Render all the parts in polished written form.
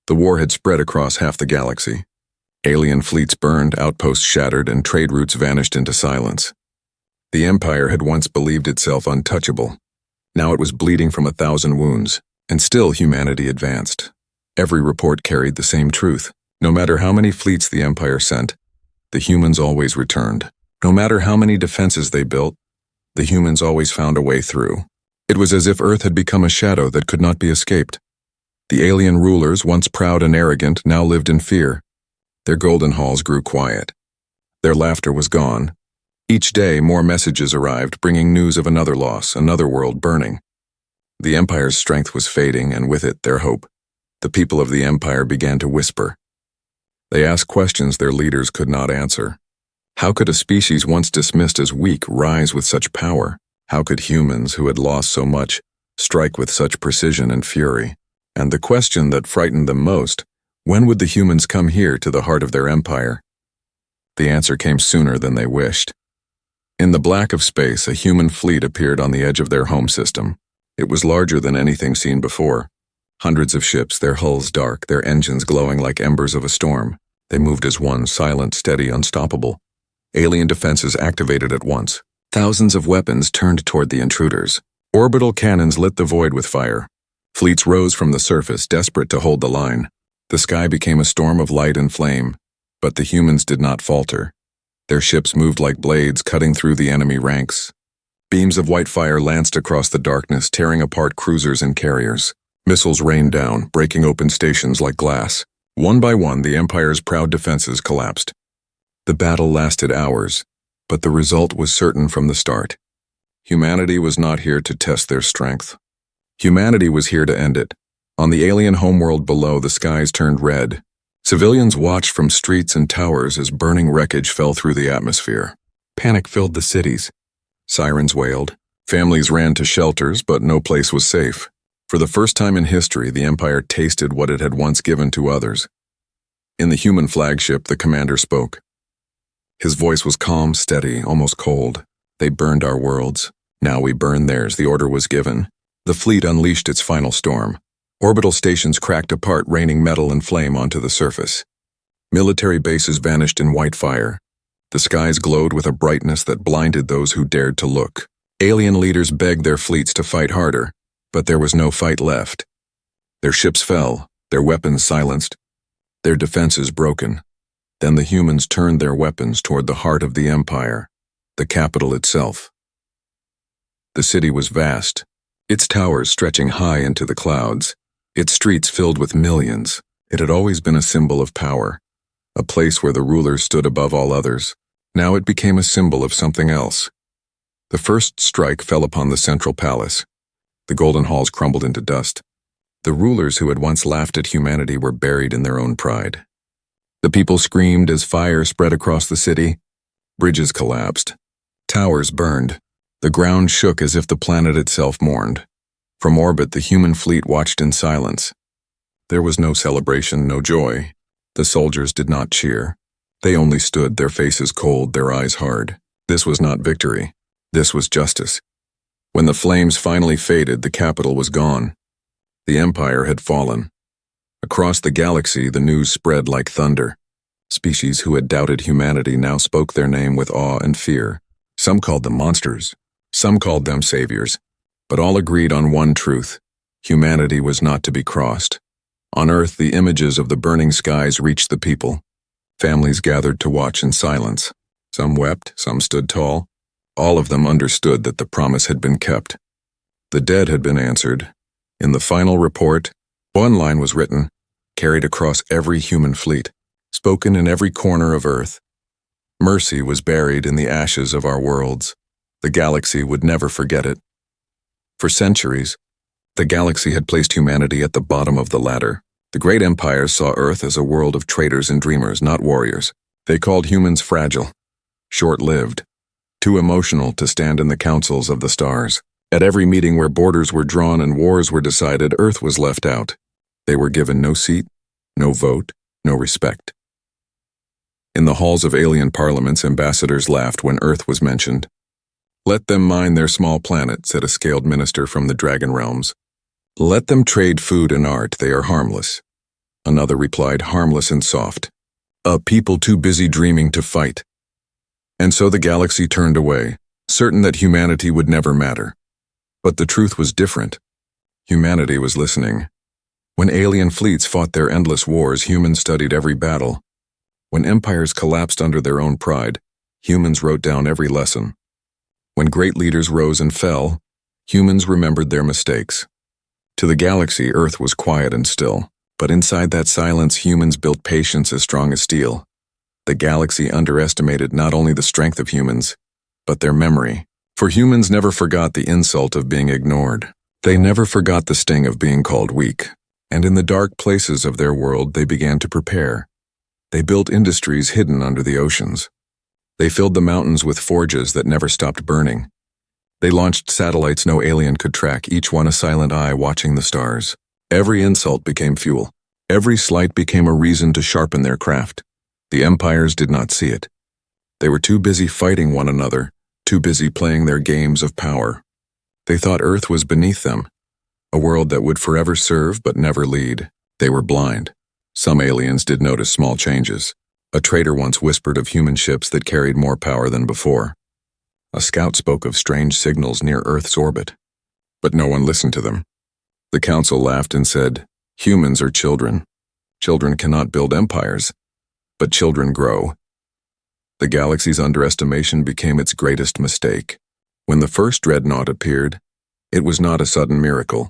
The war had spread across half the galaxy. Alien fleets burned, outposts shattered, and trade routes vanished into silence. The Empire had once believed itself untouchable. Now it was bleeding from 1,000 wounds, and still humanity advanced. Every report carried the same truth. No matter how many fleets the Empire sent, the humans always returned. No matter how many defenses they built, the humans always found a way through. It was as if Earth had become a shadow that could not be escaped. The alien rulers, once proud and arrogant, now lived in fear. Their golden halls grew quiet. Their laughter was gone. Each day, more messages arrived, bringing news of another loss, another world burning. The Empire's strength was fading, and with it, their hope. The people of the Empire began to whisper. They asked questions their leaders could not answer. How could a species once dismissed as weak rise with such power? How could humans, who had lost so much, strike with such precision and fury? And the question that frightened them most, when would the humans come here to the heart of their empire? The answer came sooner than they wished. In the black of space, a human fleet appeared on the edge of their home system. It was larger than anything seen before. Hundreds of ships, their hulls dark, their engines glowing like embers of a storm. They moved as one, silent, steady, unstoppable. Alien defenses activated at once. Thousands of weapons turned toward the intruders. Orbital cannons lit the void with fire. Fleets rose from the surface, desperate to hold the line. The sky became a storm of light and flame, but the humans did not falter. Their ships moved like blades, cutting through the enemy ranks. Beams of white fire lanced across the darkness, tearing apart cruisers and carriers. Missiles rained down, breaking open stations like glass. One by one, the Empire's proud defenses collapsed. The battle lasted hours, but the result was certain from the start. Humanity was not here to test their strength. Humanity was here to end it. On the alien homeworld below, the skies turned red. Civilians watched from streets and towers as burning wreckage fell through the atmosphere. Panic filled the cities. Sirens wailed. Families ran to shelters, but no place was safe. For the first time in history, the Empire tasted what it had once given to others. In the human flagship, the commander spoke. His voice was calm, steady, almost cold. They burned our worlds. Now we burn theirs, the order was given. The fleet unleashed its final storm. Orbital stations cracked apart, raining metal and flame onto the surface. Military bases vanished in white fire. The skies glowed with a brightness that blinded those who dared to look. Alien leaders begged their fleets to fight harder, but there was no fight left. Their ships fell, their weapons silenced, their defenses broken. Then the humans turned their weapons toward the heart of the Empire, the capital itself. The city was vast, its towers stretching high into the clouds, its streets filled with millions. It had always been a symbol of power, a place where the rulers stood above all others. Now it became a symbol of something else. The first strike fell upon the central palace. The golden halls crumbled into dust. The rulers who had once laughed at humanity were buried in their own pride. The people screamed as fire spread across the city. Bridges collapsed. Towers burned. The ground shook as if the planet itself mourned. From orbit, the human fleet watched in silence. There was no celebration, no joy. The soldiers did not cheer. They only stood, their faces cold, their eyes hard. This was not victory. This was justice. When the flames finally faded, the capital was gone. The Empire had fallen. Across the galaxy, the news spread like thunder. Species who had doubted humanity now spoke their name with awe and fear. Some called them monsters. Some called them saviors. But all agreed on one truth. Humanity was not to be crossed. On Earth, the images of the burning skies reached the people. Families gathered to watch in silence. Some wept, some stood tall. All of them understood that the promise had been kept. The dead had been answered. In the final report, one line was written, carried across every human fleet, spoken in every corner of Earth. Mercy was buried in the ashes of our worlds. The galaxy would never forget it. For centuries, the galaxy had placed humanity at the bottom of the ladder. The great empires saw Earth as a world of traitors and dreamers, not warriors. They called humans fragile, short-lived, too emotional to stand in the councils of the stars. At every meeting where borders were drawn and wars were decided, Earth was left out. They were given no seat, no vote, no respect. In the halls of alien parliaments, ambassadors laughed when Earth was mentioned. "Let them mine their small planet," said a scaled minister from the Dragon Realms. "Let them trade food and art, they are harmless. Another replied, harmless and soft. A people too busy dreaming to fight. And so the galaxy turned away, certain that humanity would never matter. But the truth was different. Humanity was listening. When alien fleets fought their endless wars, humans studied every battle. When empires collapsed under their own pride, humans wrote down every lesson. When great leaders rose and fell, humans remembered their mistakes. To the galaxy, Earth was quiet and still, but inside that silence, humans built patience as strong as steel. The galaxy underestimated not only the strength of humans, but their memory. For humans never forgot the insult of being ignored. They never forgot the sting of being called weak. And in the dark places of their world, they began to prepare. They built industries hidden under the oceans. They filled the mountains with forges that never stopped burning. They launched satellites no alien could track, each one a silent eye watching the stars. Every insult became fuel. Every slight became a reason to sharpen their craft. The empires did not see it. They were too busy fighting one another, too busy playing their games of power. They thought Earth was beneath them, a world that would forever serve but never lead. They were blind. Some aliens did notice small changes. A trader once whispered of human ships that carried more power than before. A scout spoke of strange signals near Earth's orbit. But no one listened to them. The council laughed and said, humans are children. Children cannot build empires, but children grow. The galaxy's underestimation became its greatest mistake. When the first dreadnought appeared, it was not a sudden miracle.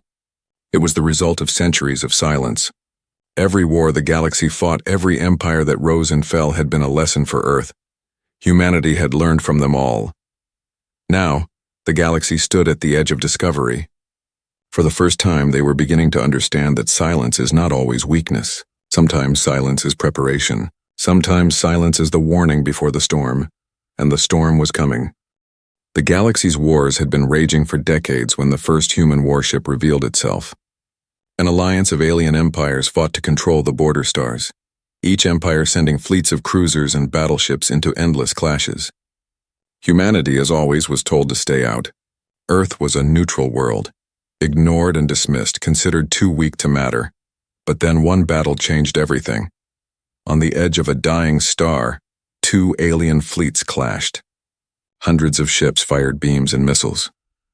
It was the result of centuries of silence. Every war the galaxy fought, every empire that rose and fell had been a lesson for Earth. Humanity had learned from them all. Now, the galaxy stood at the edge of discovery. For the first time, they were beginning to understand that silence is not always weakness. Sometimes silence is preparation. Sometimes silence is the warning before the storm. And the storm was coming. The galaxy's wars had been raging for decades when the first human warship revealed itself. An alliance of alien empires fought to control the border stars, each empire sending fleets of cruisers and battleships into endless clashes. Humanity, as always, was told to stay out. Earth was a neutral world, ignored and dismissed, considered too weak to matter. But then one battle changed everything. On the edge of a dying star, two alien fleets clashed. Hundreds of ships fired beams and missiles,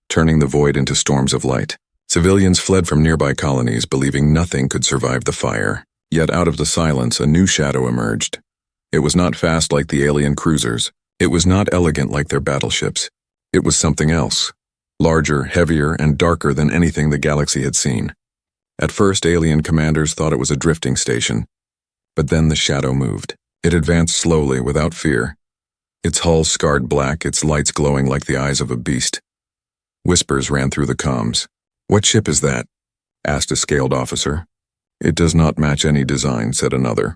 turning the void into storms of light. Civilians fled from nearby colonies, believing nothing could survive the fire. Yet out of the silence, a new shadow emerged. It was not fast like the alien cruisers. It was not elegant like their battleships. It was something else, larger, heavier, and darker than anything the galaxy had seen. At first, alien commanders thought it was a drifting station. But then the shadow moved. It advanced slowly, without fear. Its hull scarred black, its lights glowing like the eyes of a beast. Whispers ran through the comms. "What ship is that?" asked a scaled officer. "It does not match any design," said another.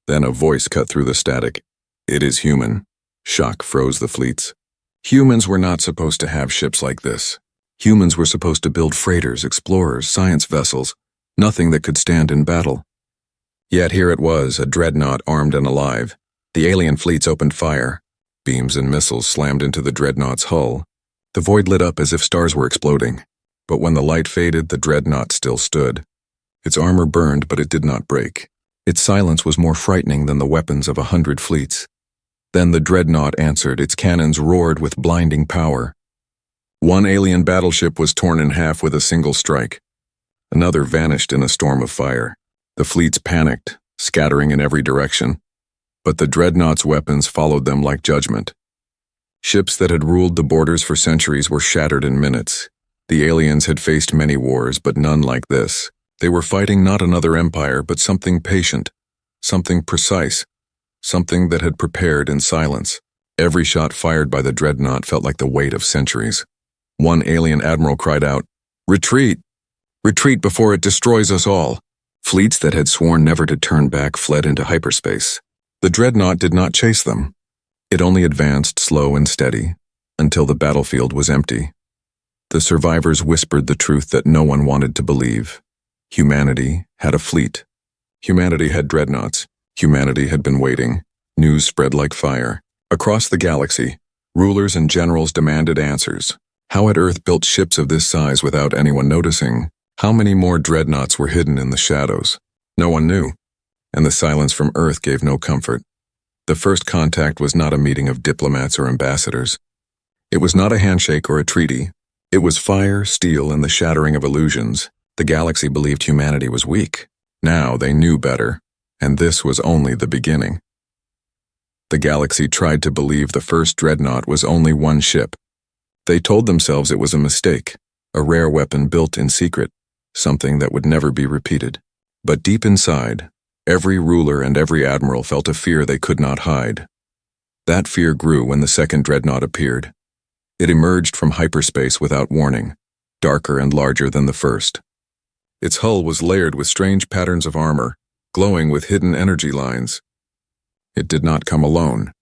Then a voice cut through the static. "It is human." Shock froze the fleets. Humans were not supposed to have ships like this. Humans were supposed to build freighters, explorers, science vessels, nothing that could stand in battle. Yet here it was, a dreadnought armed and alive. The alien fleets opened fire. Beams and missiles slammed into the dreadnought's hull. The void lit up as if stars were exploding. But when the light faded, the dreadnought still stood. Its armor burned, but it did not break. Its silence was more frightening than the weapons of 100 fleets. Then the dreadnought answered. Its cannons roared with blinding power. One alien battleship was torn in half with a single strike. Another vanished in a storm of fire. The fleets panicked, scattering in every direction. But the dreadnought's weapons followed them like judgment. Ships that had ruled the borders for centuries were shattered in minutes. The aliens had faced many wars, but none like this. They were fighting not another empire, but something patient, something precise, something that had prepared in silence. Every shot fired by the dreadnought felt like the weight of centuries. One alien admiral cried out, "Retreat! Retreat before it destroys us all!" Fleets that had sworn never to turn back fled into hyperspace. The dreadnought did not chase them. It only advanced slow and steady, until the battlefield was empty. The survivors whispered the truth that no one wanted to believe. Humanity had a fleet. Humanity had dreadnoughts. Humanity had been waiting. News spread like fire. Across the galaxy, rulers and generals demanded answers. How had Earth built ships of this size without anyone noticing? How many more dreadnoughts were hidden in the shadows? No one knew, and the silence from Earth gave no comfort. The first contact was not a meeting of diplomats or ambassadors. It was not a handshake or a treaty. It was fire, steel, and the shattering of illusions. The galaxy believed humanity was weak. Now they knew better, and this was only the beginning. The galaxy tried to believe the first dreadnought was only one ship. They told themselves it was a mistake, a rare weapon built in secret, something that would never be repeated. But deep inside, every ruler and every admiral felt a fear they could not hide. That fear grew when the second dreadnought appeared. It emerged from hyperspace without warning, darker and larger than the first. Its hull was layered with strange patterns of armor, glowing with hidden energy lines. It did not come alone.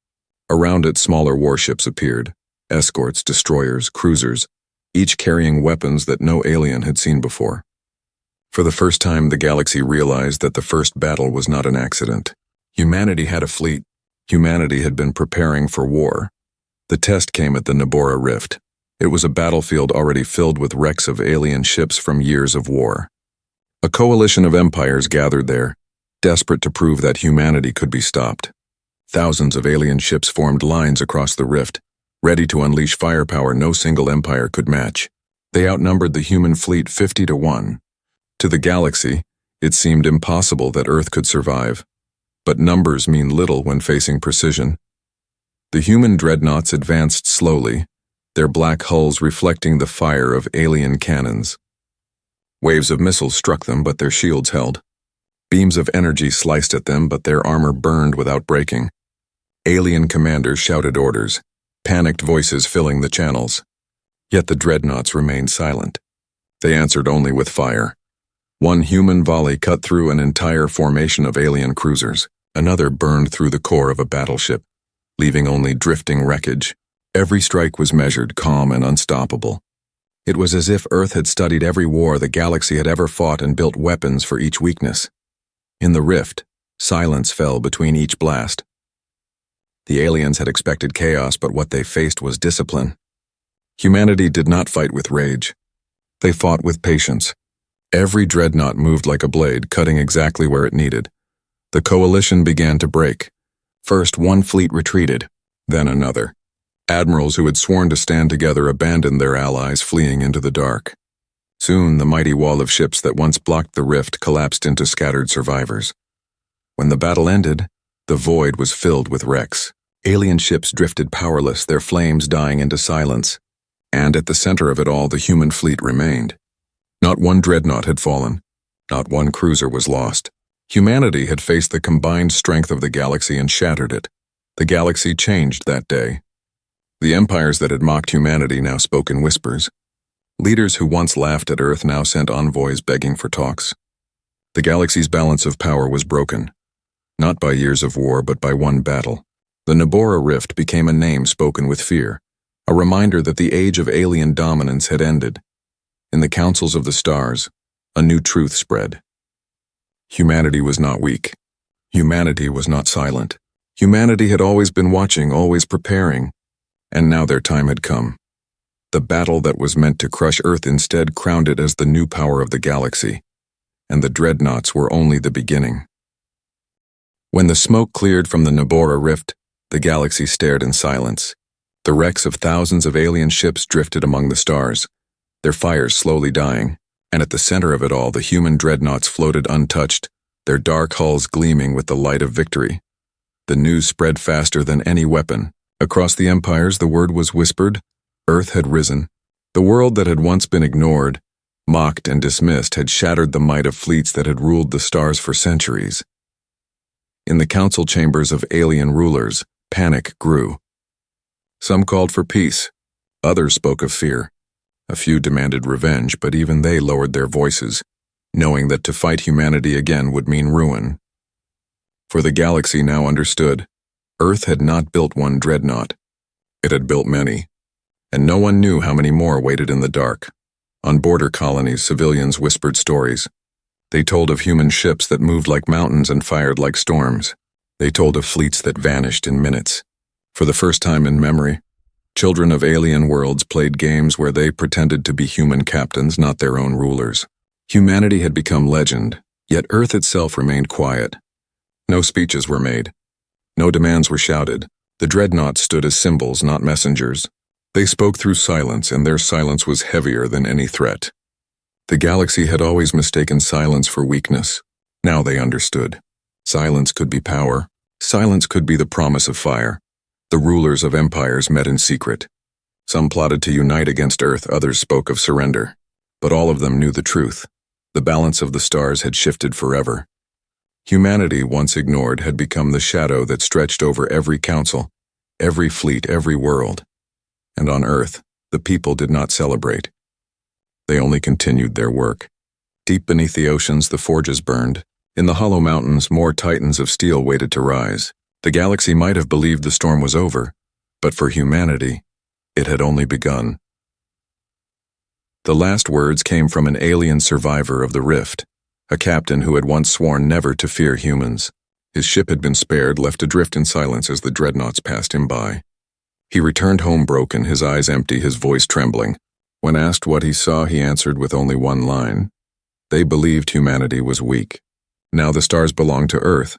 Around it, smaller warships appeared, escorts, destroyers, cruisers, each carrying weapons that no alien had seen before. For the first time, the galaxy realized that the first battle was not an accident. Humanity had a fleet. Humanity had been preparing for war. The test came at the Nabora Rift. It was a battlefield already filled with wrecks of alien ships from years of war. A coalition of empires gathered there, desperate to prove that humanity could be stopped. Thousands of alien ships formed lines across the rift, ready to unleash firepower no single empire could match. They outnumbered the human fleet 50-1. To the galaxy, it seemed impossible that Earth could survive. But numbers mean little when facing precision. The human dreadnoughts advanced slowly, their black hulls reflecting the fire of alien cannons. Waves of missiles struck them, but their shields held. Beams of energy sliced at them, but their armor burned without breaking. Alien commanders shouted orders, panicked voices filling the channels. Yet the dreadnoughts remained silent. They answered only with fire. One human volley cut through an entire formation of alien cruisers. Another burned through the core of a battleship, leaving only drifting wreckage. Every strike was measured, calm and unstoppable. It was as if Earth had studied every war the galaxy had ever fought and built weapons for each weakness. In the rift, silence fell between each blast. The aliens had expected chaos, but what they faced was discipline. Humanity did not fight with rage. They fought with patience. Every dreadnought moved like a blade, cutting exactly where it needed. The coalition began to break. First, one fleet retreated, then another. Admirals who had sworn to stand together abandoned their allies, fleeing into the dark. Soon, the mighty wall of ships that once blocked the rift collapsed into scattered survivors. When the battle ended, the void was filled with wrecks. Alien ships drifted powerless, their flames dying into silence. And at the center of it all, the human fleet remained. Not one dreadnought had fallen. Not one cruiser was lost. Humanity had faced the combined strength of the galaxy and shattered it. The galaxy changed that day. The empires that had mocked humanity now spoke in whispers. Leaders who once laughed at Earth now sent envoys begging for talks. The galaxy's balance of power was broken, not by years of war, but by one battle. The Nabora Rift became a name spoken with fear, a reminder that the age of alien dominance had ended. In the councils of the stars, a new truth spread. Humanity was not weak. Humanity was not silent. Humanity had always been watching, always preparing, and now their time had come. The battle that was meant to crush Earth instead crowned it as the new power of the galaxy, and the dreadnoughts were only the beginning. When the smoke cleared from the Nabora Rift, the galaxy stared in silence. The wrecks of thousands of alien ships drifted among the stars, their fires slowly dying, and at the center of it all, the human dreadnoughts floated untouched, their dark hulls gleaming with the light of victory. The news spread faster than any weapon. Across the empires, the word was whispered. Earth had risen. The world that had once been ignored, mocked and dismissed had shattered the might of fleets that had ruled the stars for centuries. In the council chambers of alien rulers, panic grew. Some called for peace. Others spoke of fear. A few demanded revenge, but even they lowered their voices, knowing that to fight humanity again would mean ruin. For the galaxy now understood, Earth had not built one dreadnought. It had built many, and no one knew how many more waited in the dark. On border colonies, civilians whispered stories. They told of human ships that moved like mountains and fired like storms. They told of fleets that vanished in minutes. For the first time in memory, children of alien worlds played games where they pretended to be human captains, not their own rulers. Humanity had become legend, Yet Earth itself remained quiet. No speeches were made. No demands were shouted. The dreadnoughts stood as symbols, not messengers. They spoke through silence, and their silence was heavier than any threat. The galaxy had always mistaken silence for weakness. Now they understood. Silence could be power. Silence could be the promise of fire. The rulers of empires met in secret. Some plotted to unite against Earth, others spoke of surrender. But all of them knew the truth. The balance of the stars had shifted forever. Humanity, once ignored, had become the shadow that stretched over every council, every fleet, every world. And on Earth, the people did not celebrate. They only continued their work. Deep beneath the oceans, the forges burned. In the hollow mountains, more titans of steel waited to rise. The galaxy might have believed the storm was over, but for humanity, it had only begun. The last words came from an alien survivor of the rift, a captain who had once sworn never to fear humans. His ship had been spared, left adrift in silence as the dreadnoughts passed him by. He returned home broken, his eyes empty, his voice trembling. When asked what he saw, he answered with only one line. They believed humanity was weak. Now the stars belonged to Earth,